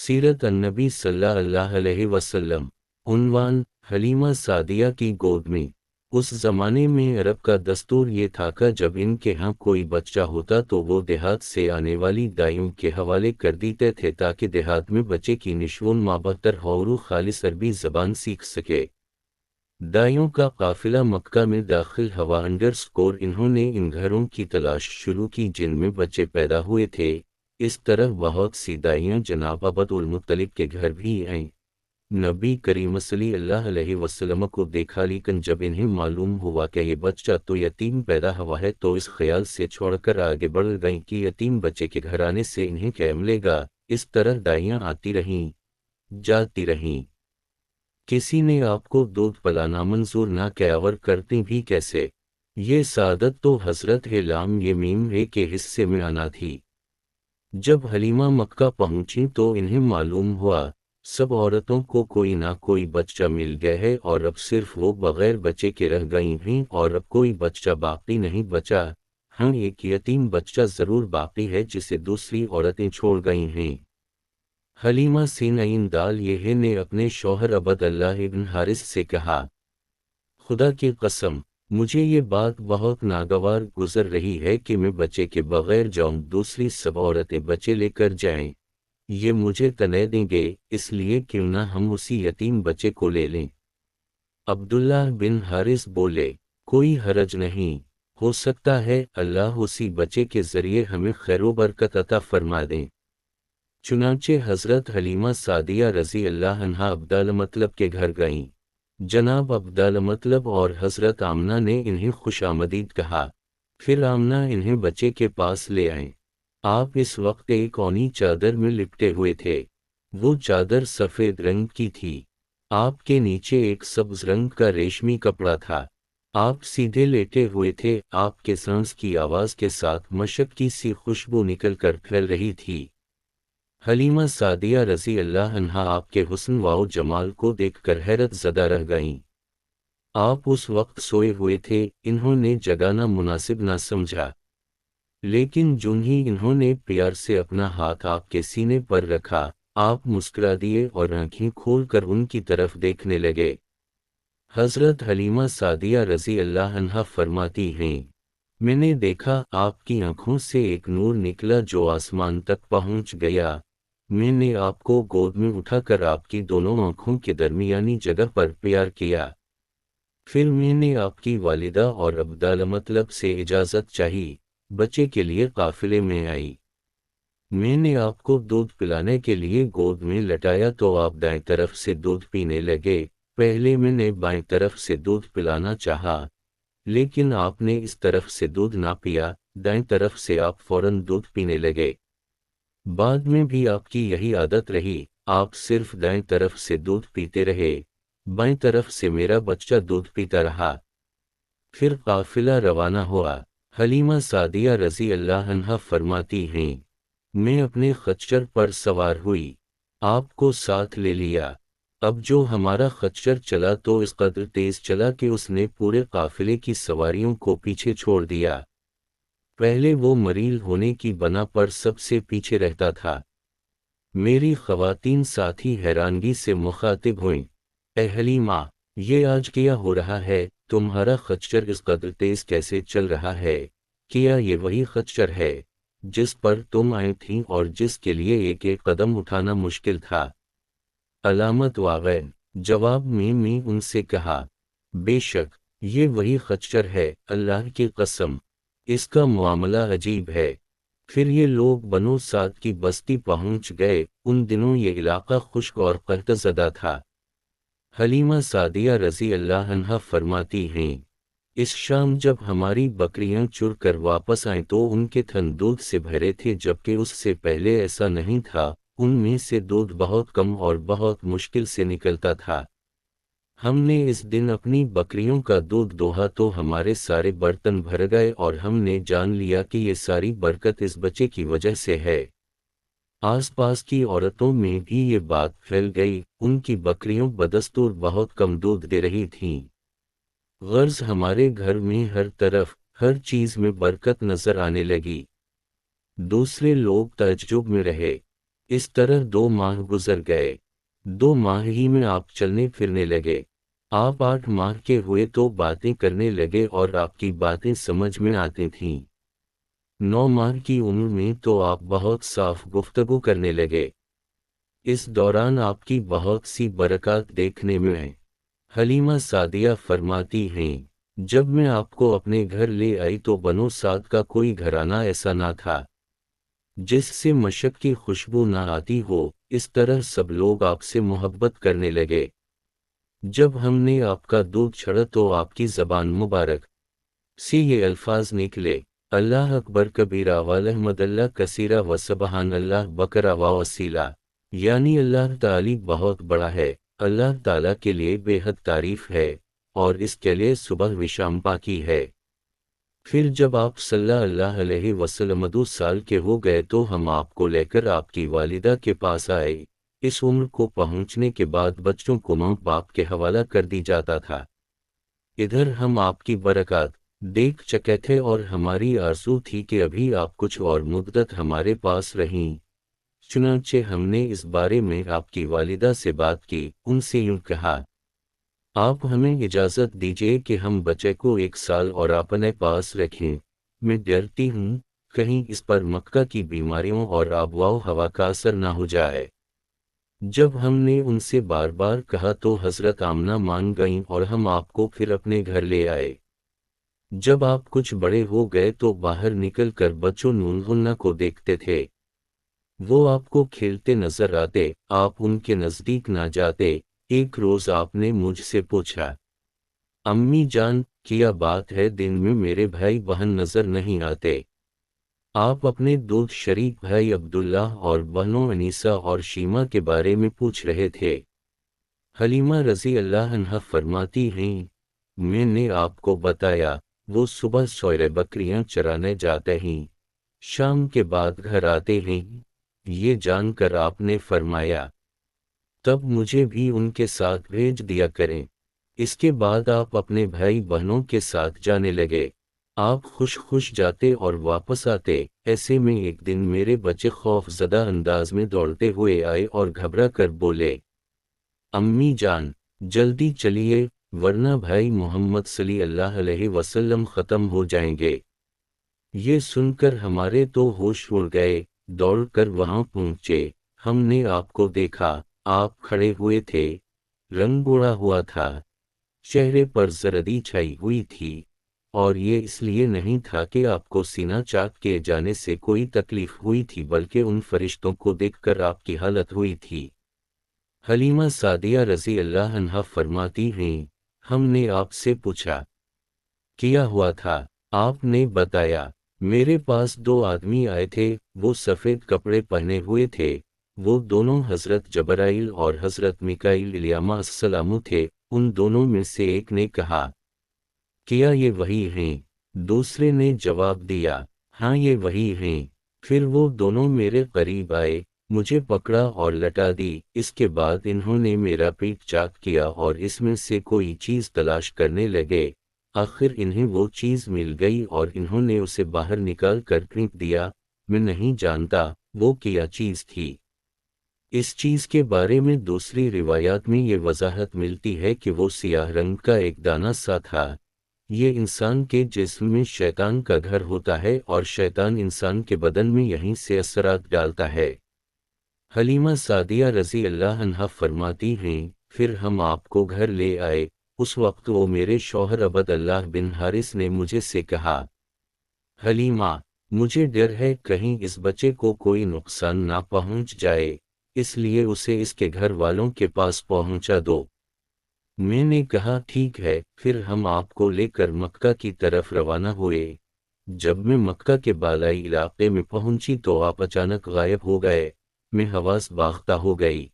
सीरत अन्नबी सल्लल्लाहु अलैहि वसल्लम। उन्वान, हलीमा सादिया की गोद में। उस ज़माने में अरब का दस्तूर ये था कि जब इनके यहाँ कोई बच्चा होता तो वो देहात से आने वाली दाइयों के हवाले कर देते थे ताकि देहात में बच्चे की निश्वन माबतर और खालिस अरबी ज़बान सीख सके। दाइयों का काफिला मक्का में दाखिल हुआ अंडरस्कोर इन्होंने इन घरों की तलाश शुरू की जिनमें बच्चे पैदा हुए थे। इस तरह बहुत सी दाइयाँ जनाब अब्दुल मुत्तलिब के घर भी आईं। नबी करीम सल्लल्लाहु अलैहि वसल्लम को देखा, लेकिन जब इन्हें मालूम हुआ कि ये बच्चा तो यतीम पैदा हुआ है तो इस ख्याल से छोड़कर आगे बढ़ गईं कि यतीम बच्चे के घर आने से इन्हें क्या मिलेगा। इस तरह दाइयाँ आती रहीं, जाती रहीं। किसी ने आपको दूध पिलाना मंजूर ना किया और करती भी कैसे। ये सादत तो हजरत हिलाम यमीम के हिस्से में आना थी। जब हलीमा मक्का पहुंची तो इन्हें मालूम हुआ सब औरतों को कोई ना कोई बच्चा मिल गया है और अब सिर्फ वो बगैर बच्चे के रह गई हैं और अब कोई बच्चा बाकी नहीं बचा। हाँ, एक यतीम बच्चा जरूर बाकी है जिसे दूसरी औरतें छोड़ गई हैं। हलीमा सिन दाल ये ने अपने शौहर अब्दुल्लाह इब्न हारिस से कहा, खुदा की कसम, मुझे ये बात बहुत नागवार गुजर रही है कि मैं बच्चे के बगैर जाऊं, दूसरी सब औरतें बच्चे लेकर जाएं। ये मुझे तने देंगे, इसलिए क्यों ना हम उसी यतीम बच्चे को ले लें। अब्दुल्ला बिन हारिस बोले, कोई हरज नहीं, हो सकता है अल्लाह उसी बच्चे के जरिए हमें खैरो बरकत अता फरमा दें। चुनांचे हजरत हलीमा सादिया रजी अल्लाह अन्हा अब्दुल मतलब के घर गईं। जनाब अब्दुल मतलब और हजरत आमना ने इन्हें खुशामदीद कहा। फिर आमना इन्हें बच्चे के पास ले आए। आप इस वक्त एक औनी चादर में लिपटे हुए थे। वो चादर सफ़ेद रंग की थी। आपके नीचे एक सब्ज रंग का रेशमी कपड़ा था। आप सीधे लेटे हुए थे। आपके सांस की आवाज़ के साथ मशक की सी खुशबू निकल कर फैल रही थी। हलीमा सादिया रज़ी अल्लाह अन्हा आपके हुस्न व जमाल को देखकर हैरत ज़दा रह गईं। आप उस वक्त सोए हुए थे, इन्होंने जगाना मुनासिब ना समझा। लेकिन जूं ही इन्होंने प्यार से अपना हाथ आपके सीने पर रखा, आप मुस्कुरा दिए और आंखें खोलकर उनकी तरफ देखने लगे। हज़रत हलीमा सादिया रज़ी अल्लाह अन्हा फरमाती हैं, मैंने देखा आपकी आंखों से एक नूर निकला जो आसमान तक पहुंच गया। मैंने आपको गोद में उठाकर आपकी दोनों आंखों के दरमियानी जगह पर प्यार किया। फिर मैंने आपकी वालिदा और अब्दुल मतलब से इजाज़त चाही, बच्चे के लिए काफिले में आई। मैंने आपको दूध पिलाने के लिए गोद में लटाया तो आप दाएं तरफ से दूध पीने लगे। पहले मैंने बाएं तरफ से दूध पिलाना चाहा, लेकिन आपने इस तरफ से दूध ना पिया। दाएं तरफ से आप फौरन दूध पीने लगे। बाद में भी आपकी यही आदत रही, आप सिर्फ दाएं तरफ से दूध पीते रहे, बाएं तरफ से मेरा बच्चा दूध पीता रहा। फिर काफिला रवाना हुआ। हलीमा सादिया रज़ी अल्लाह अन्हा फरमाती हैं, मैं अपने खच्चर पर सवार हुई, आपको साथ ले लिया। अब जो हमारा खच्चर चला तो इस कदर तेज चला कि उसने पूरे काफिले की सवारियों को पीछे छोड़ दिया। पहले वो मरील होने की बना पर सबसे पीछे रहता था। मेरी ख़वातीन साथी हैरानगी से मुखातिब हुईं, ए हलीमा, ये आज क्या हो रहा है? तुम्हारा खच्चर इस कदर तेज कैसे चल रहा है? क्या ये वही खच्चर है जिस पर तुम आई थीं और जिसके लिए एक एक कदम उठाना मुश्किल था? अलामत वागैन, जवाब में उनसे कहा, बेशक ये वही खच्चर है, अल्लाह की कसम, इसका मामला अजीब है। फिर ये लोग बनो साद की बस्ती पहुंच गए। उन दिनों ये इलाका खुश्क और कहतज़दा था। हलीमा सादिया रज़ी अल्लाह अन्हा फरमाती हैं, इस शाम जब हमारी बकरियां चुर कर वापस आएं तो उनके थन दूध से भरे थे, जबकि उससे पहले ऐसा नहीं था। उनमें से दूध बहुत कम और बहुत मुश्किल से निकलता था। हमने इस दिन अपनी बकरियों का दूध दोहा तो हमारे सारे बर्तन भर गए और हमने जान लिया कि ये सारी बरकत इस बच्चे की वजह से है। आसपास की औरतों में भी ये बात फैल गई। उनकी बकरियों बदस्तूर बहुत कम दूध दे रही थीं। गर्ज हमारे घर में हर तरफ हर चीज में बरकत नजर आने लगी। दूसरे लोग तअज्जुब में रहे। اس طرح 2 ماہ گزر گئے۔ 2 ماہ ہی میں آپ چلنے پھرنے لگے۔ آپ 8 ماہ کے ہوئے تو باتیں کرنے لگے اور آپ کی باتیں سمجھ میں آتی تھیں۔ 9 ماہ کی عمر میں تو آپ بہت صاف گفتگو کرنے لگے۔ اس دوران آپ کی بہت سی برکات دیکھنے میں آئیں۔ حلیمہ سعدیہ فرماتی ہیں، جب میں آپ کو اپنے گھر لے آئی تو بنو سعد کا کوئی گھرانہ ایسا نہ تھا جس سے مشک کی خوشبو نہ آتی ہو، اس طرح سب لوگ آپ سے محبت کرنے لگے۔ جب ہم نے آپ کا دودھ چھڑا تو آپ کی زبان مبارک سے یہ الفاظ نکلے، اللہ اکبر کبیرہ والحمد اللہ کثیرہ وسبحان اللہ بکرہ واسیلہ، یعنی اللہ تعالی بہت بڑا ہے، اللہ تعالیٰ کے لیے بے حد تعریف ہے اور اس کے لیے صبح و شام پاکی ہے۔ پھر جب آپ صلی اللہ علیہ وسلم 2 سال کے ہو گئے تو ہم آپ کو لے کر آپ کی والدہ کے پاس آئے۔ اس عمر کو پہنچنے کے بعد بچوں کو ماں باپ کے حوالہ کر دی جاتا تھا۔ ادھر ہم آپ کی برکات دیکھ چکے تھے اور ہماری آرزو تھی کہ ابھی آپ کچھ اور مدت ہمارے پاس رہیں۔ چنانچہ ہم نے اس بارے میں آپ کی والدہ سے بات کی، ان سے یوں کہا، آپ ہمیں اجازت دیجیے کہ ہم بچے کو 1 سال اور اپنے پاس رکھیں۔ میں ڈرتی ہوں کہیں اس پر مکہ کی بیماریوں اور آب و ہوا کا اثر نہ ہو جائے۔ جب ہم نے ان سے بار بار کہا تو حضرت آمنہ مان گئیں اور ہم آپ کو پھر اپنے گھر لے آئے۔ جب آپ کچھ بڑے ہو گئے تو باہر نکل کر بچوں نونغنہ کو دیکھتے تھے، وہ آپ کو کھیلتے نظر آتے، آپ ان کے نزدیک نہ جاتے۔ ایک روز آپ نے مجھ سے پوچھا، امی جان کیا بات ہے دن میں میرے بھائی بہن نظر نہیں آتے؟ آپ اپنے 2 شریک بھائی عبداللہ اور بہنوں انیسہ اور شیمہ کے بارے میں پوچھ رہے تھے۔ حلیمہ رضی اللہ عنہا فرماتی ہیں، میں نے آپ کو بتایا وہ صبح سویرے بکریاں چرانے جاتے ہیں، شام کے بعد گھر آتے ہیں۔ یہ جان کر آپ نے فرمایا، تب مجھے بھی ان کے ساتھ بھیج دیا کریں۔ اس کے بعد آپ اپنے بھائی بہنوں کے ساتھ جانے لگے۔ آپ خوش جاتے اور واپس آتے۔ ایسے میں ایک دن میرے بچے خوف زدہ انداز میں دوڑتے ہوئے آئے اور گھبرا کر بولے، امی جان جلدی چلیے ورنہ بھائی محمد صلی اللہ علیہ وسلم ختم ہو جائیں گے۔ یہ سن کر ہمارے تو ہوش اڑ گئے، دوڑ کر وہاں پہنچے۔ ہم نے آپ کو دیکھا، آپ کھڑے ہوئے تھے، رنگ اڑا ہوا تھا، چہرے پر زردی چھائی ہوئی تھی، اور یہ اس لیے نہیں تھا کہ آپ کو سینہ چاک کیے جانے سے کوئی تکلیف ہوئی تھی بلکہ ان فرشتوں کو دیکھ کر آپ کی حالت ہوئی تھی۔ حلیمہ سعدیہ رضی اللہ عنہا فرماتی ہیں، ہم نے آپ سے پوچھا کیا ہوا تھا؟ آپ نے بتایا، میرے پاس 2 آدمی آئے تھے، وہ سفید کپڑے پہنے ہوئے تھے، وہ دونوں حضرت جبرائیل اور حضرت میکائیل علیہ السلام تھے۔ ان دونوں میں سے ایک نے کہا، کیا یہ وہی ہیں؟ دوسرے نے جواب دیا، ہاں یہ وہی ہیں۔ پھر وہ دونوں میرے قریب آئے، مجھے پکڑا اور لٹا دی۔ اس کے بعد انہوں نے میرا پیٹ چاک کیا اور اس میں سے کوئی چیز تلاش کرنے لگے۔ آخر انہیں وہ چیز مل گئی اور انہوں نے اسے باہر نکال کر پھینک دیا۔ میں نہیں جانتا وہ کیا چیز تھی۔ اس چیز کے بارے میں دوسری روایات میں یہ وضاحت ملتی ہے کہ وہ سیاہ رنگ کا ایک دانہ سا تھا۔ یہ انسان کے جسم میں شیطان کا گھر ہوتا ہے اور شیطان انسان کے بدن میں یہیں سے اثرات ڈالتا ہے۔ حلیمہ سعدیہ رضی اللہ عنہا فرماتی ہیں، پھر ہم آپ کو گھر لے آئے۔ اس وقت وہ میرے شوہر عبد اللہ بن حارث نے مجھے سے کہا، حلیمہ مجھے ڈر ہے کہیں اس بچے کو کوئی نقصان نہ پہنچ جائے، اس لیے اسے اس کے گھر والوں کے پاس پہنچا دو۔ میں نے کہا ٹھیک ہے۔ پھر ہم آپ کو لے کر مکہ کی طرف روانہ ہوئے۔ جب میں مکہ کے بالائی علاقے میں پہنچی تو آپ اچانک غائب ہو گئے۔ میں حواس باختہ ہو گئی۔